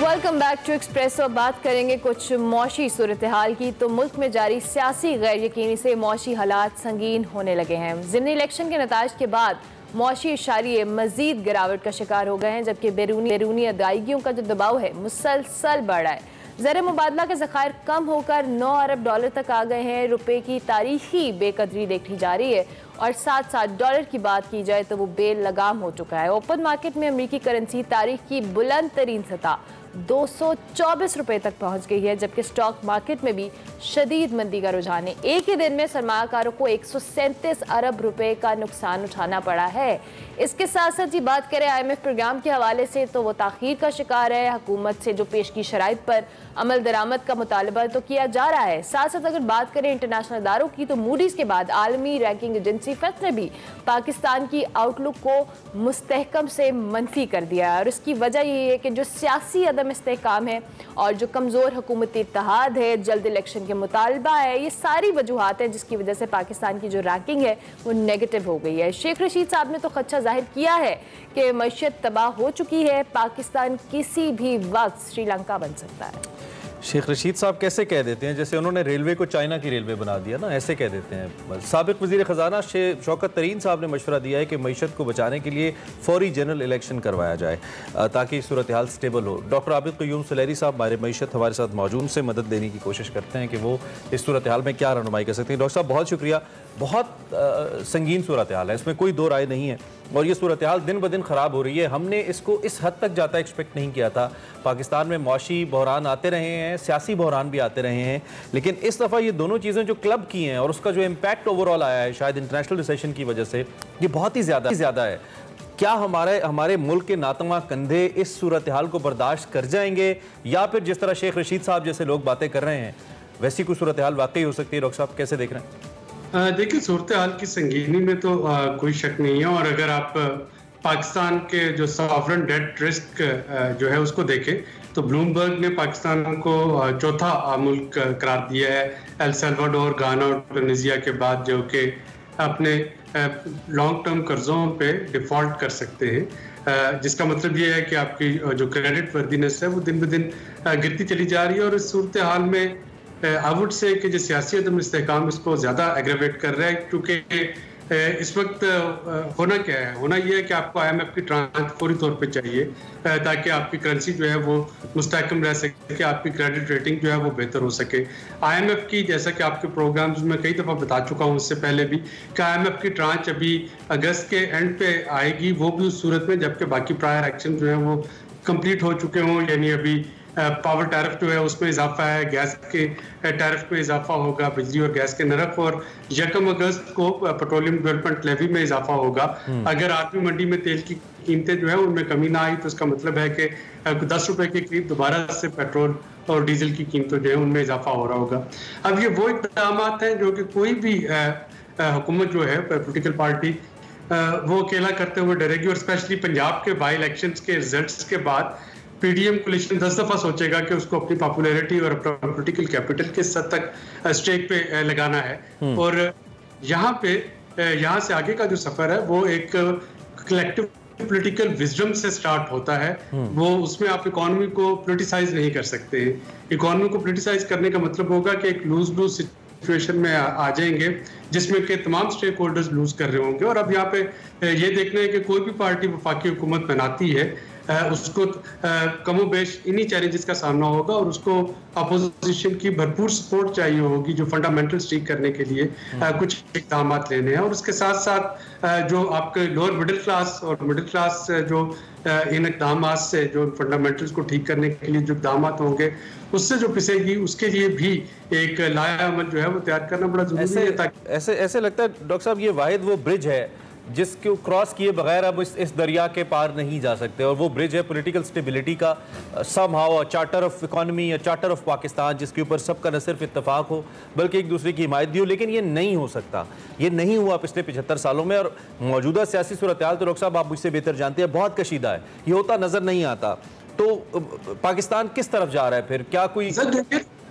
Welcome back to espresso. बात करेंगे कुछ मौशी सूरत हाल की। तो मुल्क में जारी सियासी गैर यकीनी से मौशी हालात संगीन होने लगे हैं। ज़िमनी इलेक्शन के नताज के बाद मौशी इशारिये मजीद गिरावट का शिकार हो गए हैं, जबकि बैरूनी अदायगियों का जो दबाव है मुसलसल बढ़ रहा है। ज़र मुबादला के ज़खायर कम होकर 9 अरब डॉलर तक आ गए हैं। रुपए की तारीखी बेकदरी देखी जा रही है और साथ साथ डॉलर की बात की जाए तो वो बेलगाम हो चुका है। ओपन मार्केट में अमेरिकी करेंसी तारीख की बुलंद तरीन सतह 224 रुपए तक पहुंच गई है, जबकि स्टॉक मार्केट में भी शदीद मंदी का रुझान है। एक ही दिन में सरमायाकारों को 137 अरब रुपए का नुकसान उठाना पड़ा है। इसके साथ साथ ही बात करें IMF प्रोग्राम के हवाले से तो वो ताखीर का शिकार है। हुकूमत से जो पेश की शराइत पर अमल दरामद का मुतालबा तो किया जा रहा है। साथ साथ अगर बात करें इंटरनेशनल इदारों की तो मूडीज़ के बाद आलमी रैंकिंग एजेंसी फेस ने भी पाकिस्तान की आउटलुक को मुस्तहकम से मनफी कर दिया है। और इसकी वजह यही है कि जो सियासी अदम इस्तेहकाम है और जो कमज़ोर हुकूमती इत्तेहाद है, जल्द इलेक्शन के मुतालबा है, ये सारी वजूहात हैं जिसकी वजह से पाकिस्तान की जो रैंकिंग है वो नेगेटिव हो गई है। शेख रशीद साहब ने तो खदशा जाहिर किया है कि मईशत तबाह हो चुकी है, पाकिस्तान किसी भी वक्त श्रीलंका बन सकता है। शेख रशीद साहब कैसे कह देते हैं जैसे उन्होंने रेलवे को चाइना की रेलवे बना दिया ना, ऐसे कह देते हैं। साबिक वज़ीर ख़जाना शौकत तरीन साहब ने मशवरा दिया है कि मईशत को बचाने के लिए फौरी जनरल इलेक्शन करवाया जाए ताकि सूरत हाल स्टेबल हो। डॉक्टर आबिद क़य्यूम सुलैरी साहब हमारे मईशत हमारे साथ मौजूद से मदद देने की कोशिश करते हैं कि वो इस सूरत हाल में क्या रहनुमाई कर सकते हैं। डॉक्टर साहब बहुत शुक्रिया। बहुत संगीन सूरत हाल है, इसमें कोई दो राय नहीं है और ये सूरत हाल दिन ब दिन ख़राब हो रही है। हमने इसको इस हद तक जाता एक्सपेक्ट नहीं किया था। पाकिस्तान में मौशी बहरान आते रहे हैं, सियासी बहरान भी आते रहे हैं, लेकिन इस दफ़ा ये दोनों चीज़ें जो क्लब की हैं और उसका जो इम्पैक्ट ओवरऑल आया है शायद इंटरनेशनल रिसेशन की वजह से, ये बहुत ही ज़्यादा है। क्या हमारे मुल्क के नातमा कंधे इस सूरत हाल को बर्दाश्त कर जाएंगे या फिर जिस तरह शेख रशीद साहब जैसे लोग बातें कर रहे हैं वैसी कोई सूरत हाल वाकई हो सकती है? डॉक्टर साहब कैसे देख रहे हैं? देखिए, सूरत हाल की संगीनी में तो कोई शक नहीं है। और अगर आप पाकिस्तान के जो सॉवरन डेट रिस्क जो है उसको देखें तो ब्लूमबर्ग ने पाकिस्तान को चौथा मुल्क करार दिया है एल सल्वाडोर, गाना और ट्यूनीसिया के बाद, जो कि अपने लॉन्ग टर्म कर्जों पे डिफ़ॉल्ट कर सकते हैं। जिसका मतलब ये है कि आपकी जो क्रेडिट वर्दीनेस है वो दिन ब दिन गिरती चली जा रही है। और इस सूरत हाल में आई वुड से कि जो सियासी अदम इस्तेहकाम इसको ज़्यादा एग्रेवेट कर रहा है, क्योंकि इस वक्त होना क्या है, होना ये है कि आपको IMF की ट्रांच फौरी तौर पे चाहिए ताकि आपकी करेंसी जो है वो मुस्तहकम रह सके, आपकी क्रेडिट रेटिंग जो है वो बेहतर हो सके। IMF की, जैसा कि आपके प्रोग्राम्स में कई दफ़ा बता चुका हूँ इससे पहले भी, कि IMF की ट्रांच अभी अगस्त के एंड पे आएगी, वो भी उस सूरत में जबकि बाकी प्रायर एक्शन जो है वो कंप्लीट हो चुके हों। यानी अभी पावर टैरिफ जो है उसमें इजाफा है, गैस के टैरिफ में इजाफा होगा, बिजली और गैस के नरक, और 1 अगस्त को पेट्रोलियम डेवलपमेंट लेवी में इजाफा होगा। अगर आखिरी मंडी में तेल की कीमतें जो है उनमें कमी ना आई तो इसका मतलब है कि 10 रुपए के करीब दोबारा से पेट्रोल और डीजल की कीमतों जो है उनमें इजाफा हो रहा होगा। अब ये वो इक़दाम हैं जो कि कोई भी हुकूमत जो है, पोलिटिकल पार्टी, वो अकेला करते हुए डरेगी। और स्पेशली पंजाब के बाई इलेक्शंस के रिजल्ट्स के बाद PDM कोलिशन 10 दफा सोचेगा कि उसको अपनी पॉपुलैरिटी और अपना पॉलिटिकल कैपिटल किस हद तक स्टेक पे लगाना है। और यहाँ से आगे का जो सफर है वो एक कलेक्टिव पॉलिटिकल विजडम से स्टार्ट होता है। वो उसमें आप इकोनॉमी को पॉलिटिसाइज नहीं कर सकते। इकोनॉमी को पॉलिटिसाइज करने का मतलब होगा कि एक लूज लूज सिचुएशन में आ जाएंगे जिसमें कि तमाम स्टेक होल्डर्स लूज कर रहे होंगे। और अब यहाँ पे ये देखना है कि कोई भी पार्टी वफाकी हुकूमत बनाती है उसको कमोबेश इन्हीं चैलेंजेस का सामना होगा और उसको अपोजिशन की भरपूर सपोर्ट चाहिए होगी जो फंडामेंटल्स ठीक करने के लिए कुछ इक़दाम लेने हैं। और उसके साथ साथ जो आपके लोअर मिडिल क्लास और मिडिल क्लास जो इन इक़दाम से जो फंडामेंटल्स को ठीक करने के लिए जो इक़दाम होंगे उससे जो पिसेगी, उसके लिए भी एक लाया अमल जो है वो तैयार करना बड़ा जरूरी है। ऐसे लगता है डॉक्टर साहब ये वाहिद वो ब्रिज है जिसको क्रॉस किए बगैर अब इस दरिया के पार नहीं जा सकते, और वो ब्रिज है पॉलिटिकल स्टेबिलिटी का, समहाउ चार्टर ऑफ इकोनॉमी या चार्टर ऑफ पाकिस्तान, जिसके ऊपर सबका न सिर्फ इत्तेफाक हो बल्कि एक दूसरे की हिमायत भी हो। लेकिन ये नहीं हो सकता, ये नहीं हुआ पिछले 75 सालों में। और मौजूदा सियासी सूरत हाल तो डॉक्टर साहब आप मुझसे बेहतर जानते हैं, बहुत कशीदा है, ये होता नजर नहीं आता। तो पाकिस्तान किस तरफ जा रहा है फिर? क्या कोई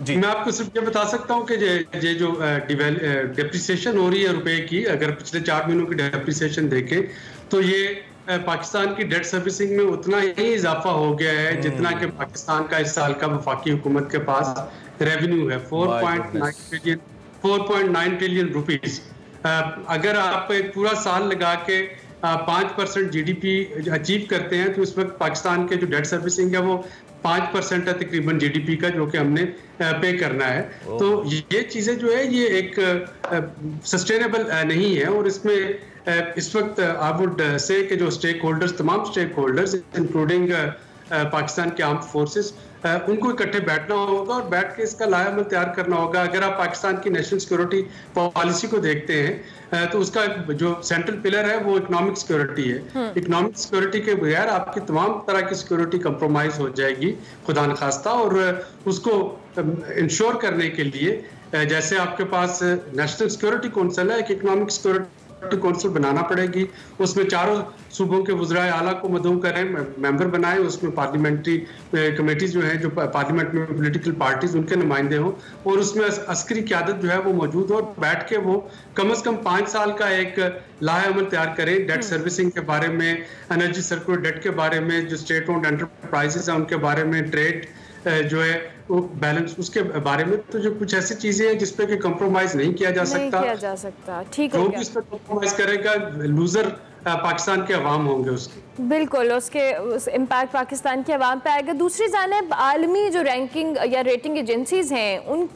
जी, मैं आपको सिर्फ ये बता सकता हूँ कि ये जो डेप्रिसिएशन हो रही है रुपए की, अगर पिछले 4 महीनों की डेप्रिसिएशन देखें तो ये पाकिस्तान की डेट सर्विसिंग में उतना ही इजाफा हो गया है जितना कि पाकिस्तान का इस साल का वफाकी हुकूमत के पास रेवेन्यू है 4.9 ट्रिलियन रुपीस। अगर आप एक पूरा साल लगा के 5% जीडीपी अचीव करते हैं तो इस वक्त पाकिस्तान के जो डेट सर्विसिंग है वो 5% है तकरीबन जीडीपी का, जो कि हमने पे करना है। तो ये चीजें जो है ये एक सस्टेनेबल नहीं है, और इसमें इस वक्त आई वुड से कि जो स्टेक होल्डर्स, तमाम स्टेक होल्डर्स इंक्लूडिंग पाकिस्तान के आर्म्ड फोर्सेस, उनको इकट्ठे बैठना होगा और बैठ के इसका लायामल तैयार करना होगा। अगर आप पाकिस्तान की नेशनल सिक्योरिटी पॉलिसी को देखते हैं तो उसका जो सेंट्रल पिलर है वो इकोनॉमिक सिक्योरिटी है। इकोनॉमिक सिक्योरिटी के बगैर आपकी तमाम तरह की सिक्योरिटी कंप्रोमाइज हो जाएगी खुदा न खास्ता, और उसको इंश्योर करने के लिए जैसे आपके पास नेशनल सिक्योरिटी काउंसिल है, एक इकोनॉमिक सिक्योरिटी काउंसिल बनाना पड़ेगी। उसमें चारों सूबों के वज़राए आला को मदऊ करें, मेंबर बनाए, उसमें पार्लियामेंट्री कमेटीज जो हैं, जो पार्लियामेंट में पॉलिटिकल पार्टीज उनके नुमाइंदे हों, और उसमें अस्करी क़यादत जो है वो मौजूद हो, और बैठ के वो कम से कम 5 साल का एक लाहेअमल तैयार करें डेट सर्विसिंग के बारे में, एनर्जी सर्कुलर डेट के बारे में, जो स्टेट ओन्ड एंटरप्राइजेस हैं उनके बारे में, ट्रेड जो है वो बैलेंस उसके बारे में। तो जो कुछ ऐसी चीजें हैं जिसपे कि कंप्रोमाइज नहीं किया जा सकता, ठीक है, जो भी इस पर कंप्रोमाइज करेगा लूजर पाकिस्तान के अवाम होंगे उसके। बिल्कुल, उसके इम्पैक्ट पाकिस्तान के अवाम पे आएगा। दूसरी जानिब आलमी जो रैंकिंग या रेटिंग एजेंसीज हैं, उन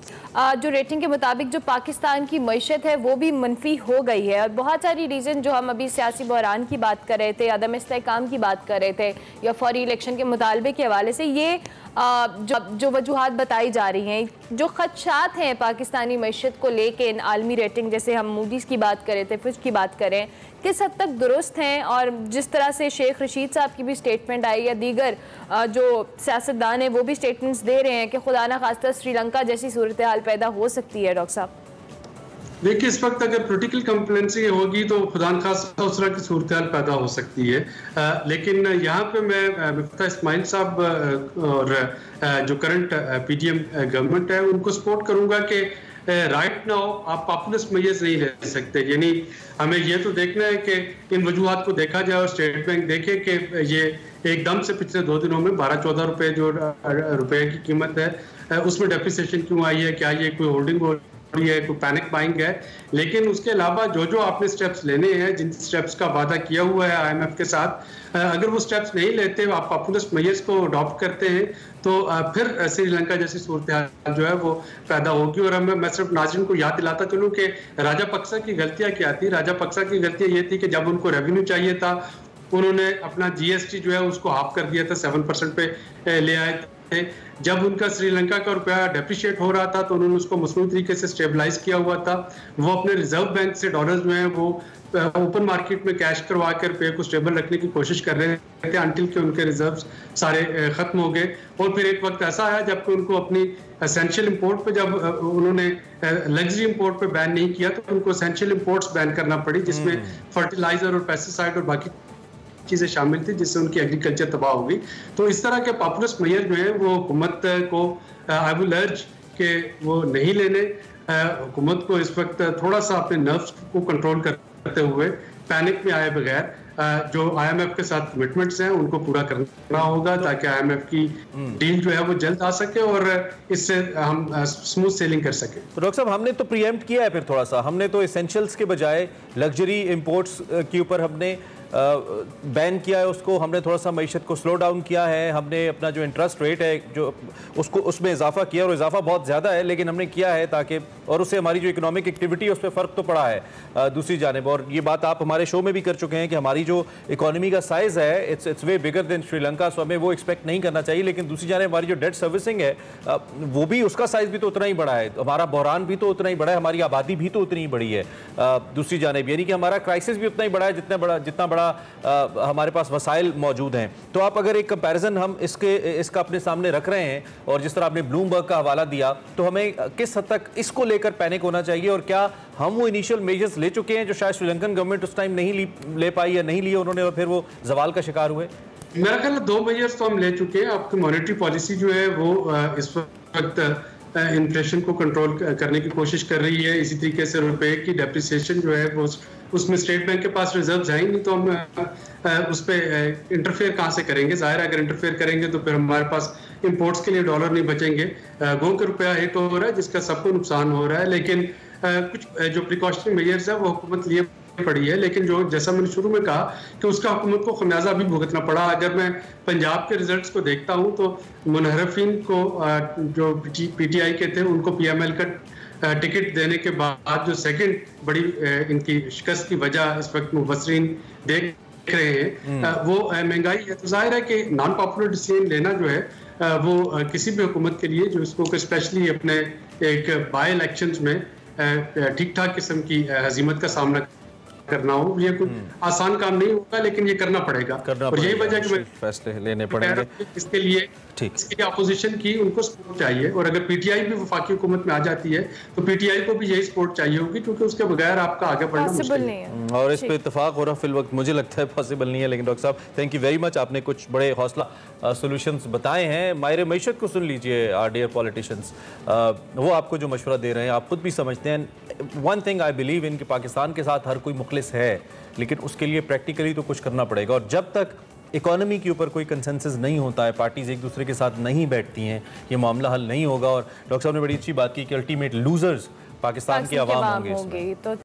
जो रेटिंग के मुताबिक जो पाकिस्तान की मईशत है वो भी मनफी हो गई है, और बहुत सारी रीज़न जो हम अभी सियासी बहरान की बात कर रहे थे, अदम इस्तेहकाम की बात कर रहे थे, या फौरी इलेक्शन के मुतालबे के हवाले से, ये जो वजूहात बताई जा रही हैं, जो खदशात हैं पाकिस्तानी मईशत को लेके आलमी रेटिंग, जैसे हम मूडीज़ की बात करें थे, फिच की बात करें, किस हद तक दुरुस्त हैं? और जिस तरह से शेख रशीद साहब की भी स्टेटमेंट आई, या दीगर जो सियासतदान हैं वो भी स्टेटमेंट्स दे रहे हैं कि खुदा न खास्ता श्रीलंका जैसी सूरत हाल पैदा हो सकती है। डॉक्टर साहब देखिए, इस वक्त अगर पोलिटिकल कंप्लेंसी होगी तो खुदा न खास्ता उस तरह की सूरत हाल पैदा हो सकती है, लेकिन यहाँ पे मैं मिफ्ता इस्माइल साहब और जो करंट पीडीएम गवर्नमेंट है उनको सपोर्ट करूँगा कि राइट नाउ आप पॉपुलिस्ट मेजर्स नहीं ले सकते। यानी हमें ये तो देखना है कि इन वजूहात को देखा जाए, और स्टेट बैंक देखे कि ये एकदम से पिछले 2 दिनों में 12-14 रुपए जो रुपए की कीमत है उसमें डेप्रिसिएशन क्यों आई है, क्या ये कोई होल्डिंग हो रही है, कोई पैनिक बाइंग है। लेकिन उसके अलावा जो आपने स्टेप्स लेने हैं, जिन स्टेप्स का वादा किया हुआ है आईएमएफ के साथ, अगर वो स्टेप्स नहीं लेते, आप पॉपुलिस्ट मेजर्स को अडॉप्ट करते हैं, तो फिर श्रीलंका जैसी सूरत हाल जो है वो पैदा होगी। और मैं सिर्फ नाज़रीन को याद दिलाता चलूँ कि राजापक्सा की गलतियाँ क्या थी। राजापक्सा की गलतियाँ ये थी कि जब उनको रेवेन्यू चाहिए था, उन्होंने अपना जीएसटी जो है उसको हाफ कर दिया था, 7% पे ले आए थे। जब उनका श्रीलंका का रुपया डेप्रिशिएट हो रहा था तो उन्होंने उसको मसनूई तरीके से स्टेबलाइज किया हुआ था। वो अपने रिजर्व बैंक से डॉलर्स जो हैं वो ओपन मार्केट में कैश करवा कर रुपये को स्टेबल रखने की कोशिश कर रहे थे, अंटिल के उनके रिजर्व्स सारे खत्म हो गए। और फिर एक वक्त ऐसा आया जबकि उनको अपनी एसेंशियल इंपोर्ट पे, जब उन्होंने लग्जरी इंपोर्ट पे बैन नहीं किया, तो उनको एसेंशियल इंपोर्ट्स बैन करना पड़ी, जिसमें फर्टिलाइजर और पेस्टिसाइड और बाकी चीजें शामिल थी, जिससे उनकी एग्रीकल्चर तबाह हो गई। तो इस तरह के पॉपुलिस्ट मेजर जो है वो हुकूमत को आई विल अर्ज के वो नहीं लेने। हुकूमत को इस वक्त थोड़ा सा अपने नर्व्स को कंट्रोल करते हुए, पैनिक में आए बगैर, जो आईएमएफ के साथ कमिटमेंट्स हैं उनको पूरा करना होगा, ताकि आईएमएफ की डील जो है वो जल्द आ सके और इससे हम स्मूथ सेलिंग कर सके। तो डॉक्टर साहब, हमने तो प्रीएम्प्ट किया है, फिर थोड़ा सा हमने तो एसेंशियल्स के बजाय लग्जरी इंपोर्ट्स के ऊपर हमने बैन किया है, उसको हमने थोड़ा सा मईशत को स्लो डाउन किया है। हमने अपना जो इंटरेस्ट रेट है जो उसको उसमें इजाफा किया, और इजाफा बहुत ज़्यादा है, लेकिन हमने किया है ताकि, और उससे हमारी जो इकोनॉमिक एक्टिविटी है उस पर फ़र्क तो पड़ा है दूसरी जानिब। और ये बात आप हमारे शो में भी कर चुके हैं कि हमारी जो इकोनॉमी का साइज़ है it's way bigger than Sri Lanka, so हमें वो एक्सपेक्ट नहीं करना चाहिए। लेकिन दूसरी जानिब हमारी जो डेट सर्विसिंग है वो भी, उसका साइज़ भी तो उतना ही बड़ा है, हमारा बहरान भी तो उतना ही बड़ा है, हमारी आबादी भी तो उतनी ही बड़ी है दूसरी जानिब, यानी कि हमारा क्राइसिस भी उतना ही बड़ा है जितना बड़ा हमारे पास वसाइल मौजूद हैं। तो आप अगर एक कंपैरिजन हम इसका अपने सामने रख रहे हैं, और जिस तरह आपने ब्लूमबर्ग का हवाला दिया, तो हमें किस हद तक इसको लेकर पैनिक होना चाहिए, और क्या हम वो इनिशियल मेजर्स ले चुके हैं जो शायद श्रीलंकन गवर्नमेंट उस टाइम नहीं ले पाई या नहीं लिए उन्होंने, और फिर वो जवाल का शिकार हुए? मेरा ख्याल 2 मेजर्स तो हम ले चुके हैं। आपकी मॉनेटरी पॉलिसी जो है वो इस वक्त इन्फ्लेशन को कंट्रोल करने की कोशिश कर रही है। इसी तरीके से रुपए की डेप्रिसिएशन जो है वो उसमें स्टेट बैंक के पास रिजर्व है ही नहीं, तो हम उस पर इंटरफेयर कहाँ से करेंगे? जाहिर है अगर इंटरफेयर करेंगे तो फिर हमारे पास इंपोर्ट्स के लिए डॉलर नहीं बचेंगे। गो के रुपया हिट हो रहा है जिसका सबको नुकसान हो रहा है, लेकिन कुछ जो प्रिकॉशनरी मेजर्स है वो हुकूमत लिए पड़ी है, लेकिन जो जैसा मैंने शुरू में कहा कि उसका हुकूमत को खमियाजा भी भुगतना पड़ा। अगर मैं पंजाब के रिजल्ट्स को देखता हूं तो मुनहरफिन को जो पीटीआई के थे उनको पीएमएल का टिकट देने के बाद जो सेकंड बड़ी इनकी शिकस्त की वजह इस वक्त मुबसरीन देख रहे हैं वो महंगाई है। तो जाहिर है कि नॉन पॉपुलर डिसीजन लेना जो है वो किसी भी हुकूमत के लिए जो इसको स्पेशली अपने एक बाय इलेक्शंस में ठीक ठाक किस्म की हजीमत का सामना करना हो, ये कोई आसान काम नहीं होगा, लेकिन ये करना पड़ेगा। और यही वजह कि फैसले लेने पड़ेंगे। इसके लिए इसकी अपोजिशन की उनको सपोर्ट चाहिए, और अगर पीटीआई भी वफाकी हुकूमत में आ जाती है तो पीटीआई को भी यही सपोर्ट चाहिए होगी, क्योंकि उसके बगैर आपका आगे बढ़ना मुश्किल नहीं है। और इस पे इत्तेफाक हो रहा फिल वक्त मुझे लगता है पॉसिबल नहीं है, लेकिन डॉक्टर साहब थैंक यू वेरी मच, आपने कुछ बड़े हौसला सोल्यूशंस बताए हैं। माहिर मईशत को सुन लीजिए, आर डियर पॉलिटिशियंस, वो आपको जो मशवरा दे रहे हैं आप खुद भी समझते हैं। One thing I believe in कि पाकिस्तान के साथ हर कोई मुखलिस है, लेकिन उसके लिए प्रैक्टिकली तो कुछ करना पड़ेगा, और जब तक इकोनॉमी के ऊपर कोई कंसेंसस नहीं होता है, पार्टीज एक दूसरे के साथ नहीं बैठती हैं, ये मामला हल नहीं होगा। और डॉक्टर साहब ने बड़ी अच्छी बात की कि अल्टीमेट लूजर्स पाकिस्तान के अवाम होंगे।